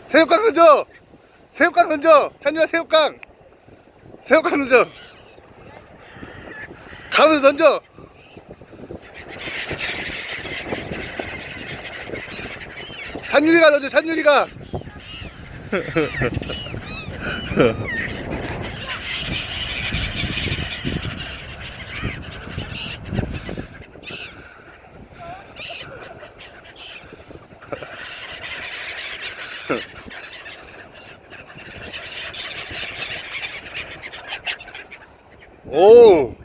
새우깡 던져! 새우깡 던져! 찬유야 새우깡! 새우깡 던져! 가면서 던져! 찬유리가 던져 찬유리가! 오!